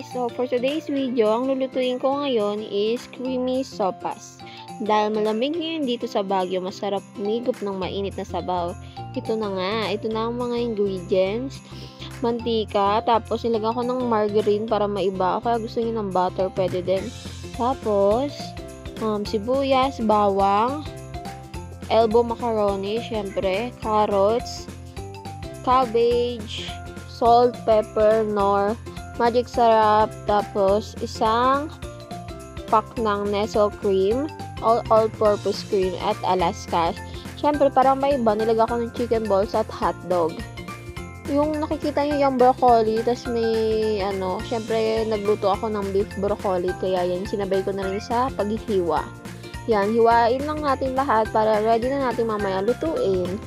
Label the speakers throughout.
Speaker 1: guys! So for today's video, ang lulutuin ko ngayon is creamy sopas. Dahil malamig ngayon dito sa Baguio, masarap humigop ng mainit na sabaw. Ito na nga, ito na ang mga ingredients. Mantika, tapos nilagyan ko ng margarine para maiba. Kaya gusto niyo ng butter, pwede din. Tapos, sibuyas, bawang, elbow macaroni, syempre, carrots, cabbage, salt, pepper, nor, magic sarap, tapos isang pack ng Nestle cream, all-purpose cream, at Alaska. Syempre, para may iba, nilagay ko ng chicken balls at hotdog. Yung nakikita nyo yung broccoli, tas may, syempre, nagluto ako ng beef broccoli, kaya yan, sinabay ko na rin sa paghihiwa. Yan, hiwain lang natin lahat para ready na natin mamaya lutuin.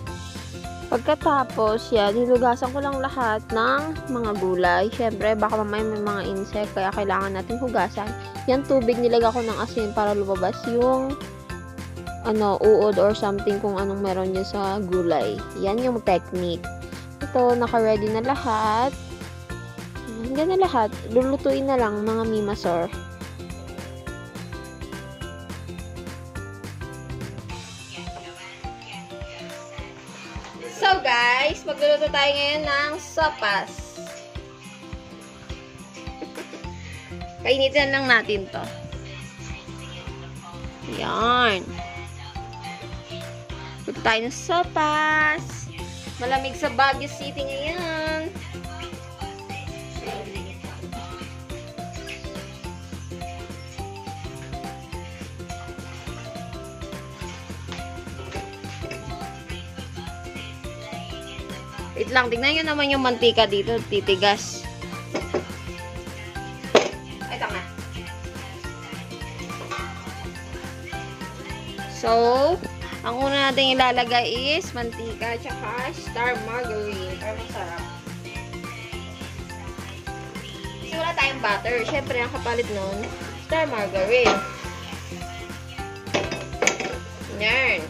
Speaker 1: Pagkatapos, yan, hinugasan ko lang lahat ng mga gulay. Syempre, baka mamaya may mga insect, kaya kailangan natin hugasan. Yan, tubig, nilagay ko ng asin para lumabas yung uod or something kung anong meron dyan sa gulay. Yan yung technique. Ito, naka-ready na lahat. Hanggang na lahat. Lulutuin na lang, mga mimasor. So guys, magluluto tayo ngayon ng sopas. Painitin lang natin to. Yan. Luto tayo ng sopas. Malamig sa Baguio City ngayon. Wait lang, tignan nyo naman yung mantika dito, titigas. Ay, tama. So, ang una natin ilalagay is mantika tsaka star margarine para masarap. Kasi wala tayong butter. Syempre, ang kapalit nun, star margarine. Yan.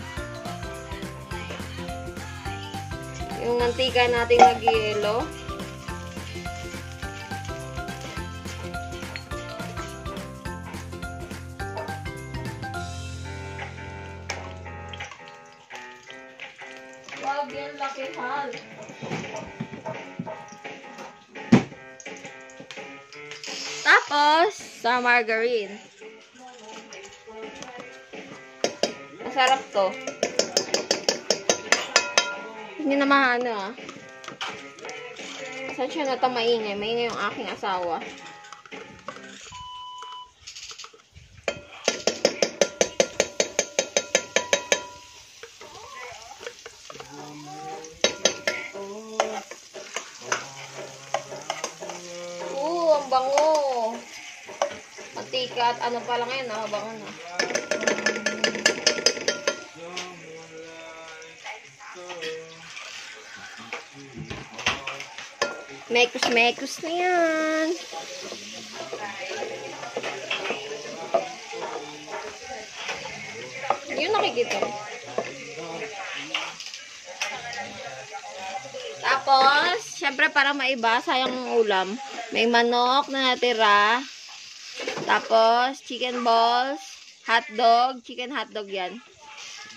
Speaker 1: Yung mantika natin nag-yelo. Wow, yan laki hal. Tapos, sa margarine. Masarap to. Hindi na mahano Saan siya na ito maingay? Maingay yung aking asawa. Ang bango. Mantika at ano pa lang yan, bango na. Mekus-mekus na yan. Yun nakikita. Tapos, syempre para maiba, sayang ang ulam. May manok na natira. Tapos, chicken balls, hotdog, chicken hotdog yan.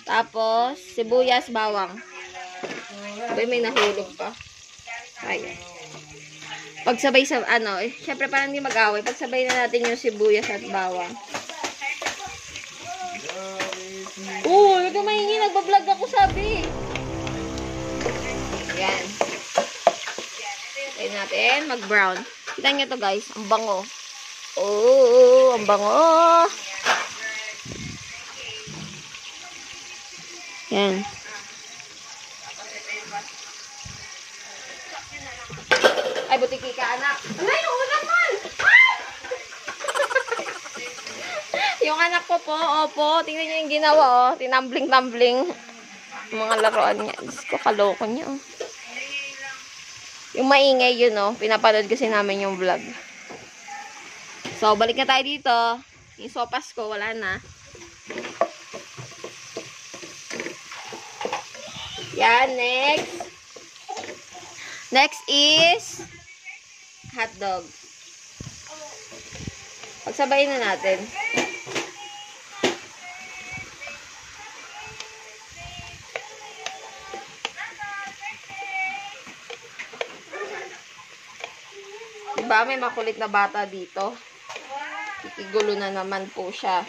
Speaker 1: Tapos, sibuyas, bawang. May nahulog pa. Ayan. Pagsabay sa, syempre para hindi mag-away, pagsabay na natin yung sibuyas at bawang. Huwag ka mahingi, nagbablog ako, sabi. Ayan. Tayo natin, mag-brown. Kita nyo to guys, ang bango. Oh, ang bango. Ayan. Ay, butiki ka, anak. Ay, yung ulam man! Yung anak ko po, opo, tingnan niyo yung ginawa, tinambling-tambling. Mga laruan niya. Diyos ko, kaloko niya, Yung maingay yun, pinapanood kasi namin yung vlog. So, balik na tayo dito. Yung sopas ko, wala na. Yan, next. Next is hotdog. Pagsabayin na natin. Diba, may makulit na bata dito. Kikigulo na naman po siya.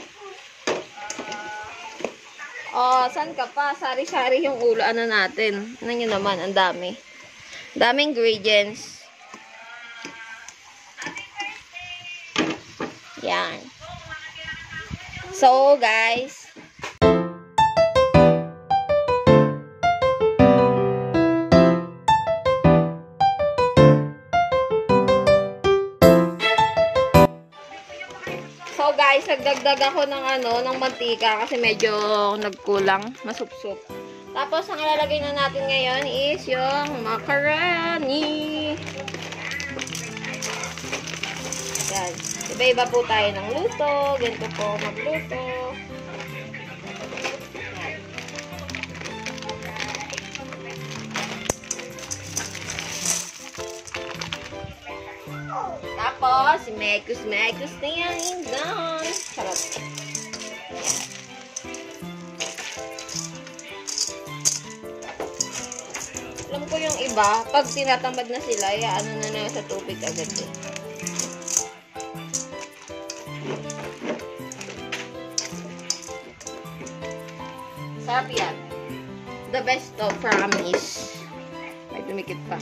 Speaker 1: Oh, saan ka pa? Sari-sari yung ulo. Ano natin? Ano nyo naman? Ang dami. Daming ingredients. Yan. So, guys. So guys, nagdagdag ako ng mantika kasi medyo nagkulang, masupsup. Tapos ang ilalagay na natin ngayon is yung macaroni. Yan. Iba-iba po tayo ng luto. Ganito po magluto. Yan. Tapos, mekus na yan doon. Sarap. Alam ko yung iba, pag tinatamad na sila, ano na lang sa tubig agad eh. Sarap yan. The best of promise. May dumikit pa.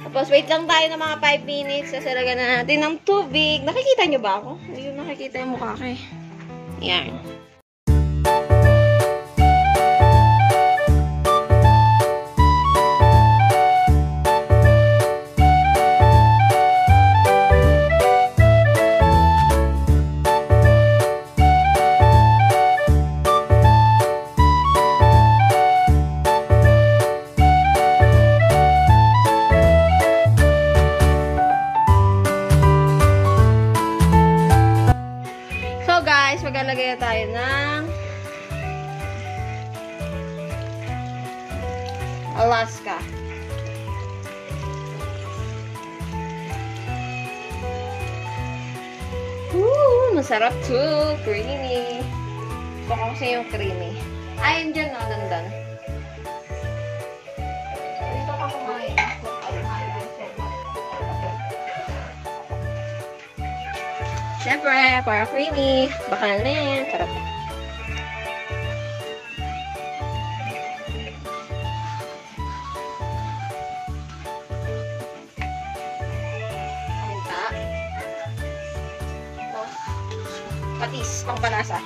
Speaker 1: Tapos, wait lang tayo ng mga 5 minutes. Sasalagan na natin ng tubig. Nakikita nyo ba ako? Hindi ko nakikita yung mukha ko eh. Yan. Maglalagay na tayo ng Alaska. Masarap too. Creamy. Gusto ko kasi yung creamy. Ayun dyan, no? Dandan. Dito ka kumain. Siyempre, para creamy. Bakal na yan. Sarap. Paminta. Ito. Patis. Pangpanasa.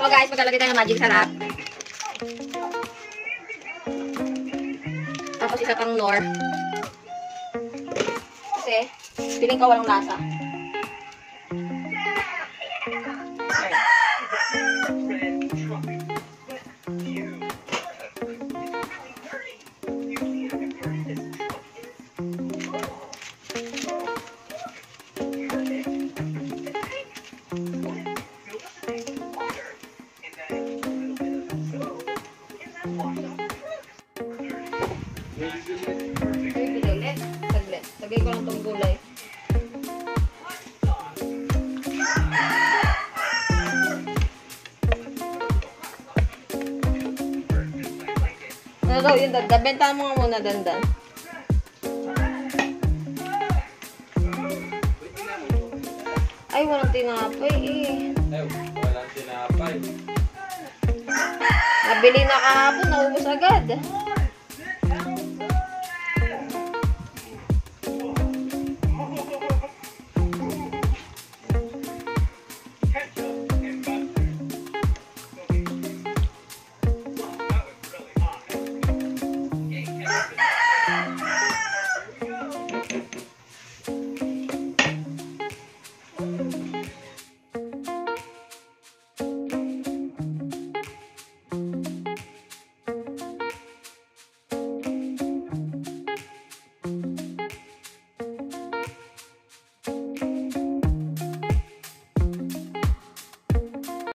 Speaker 1: So guys, maglalagay tayo ng magic sarap. Tapos isa pang nor. Kasi, feeling ko walang lasa. Lagay ko lang itong gulay. Ano daw yun, dandan? Bentahan mo nga muna, dandan. Ay, walang tinapay eh.
Speaker 2: Ay, walang tinapay.
Speaker 1: Nabili na kahapon, naubos agad.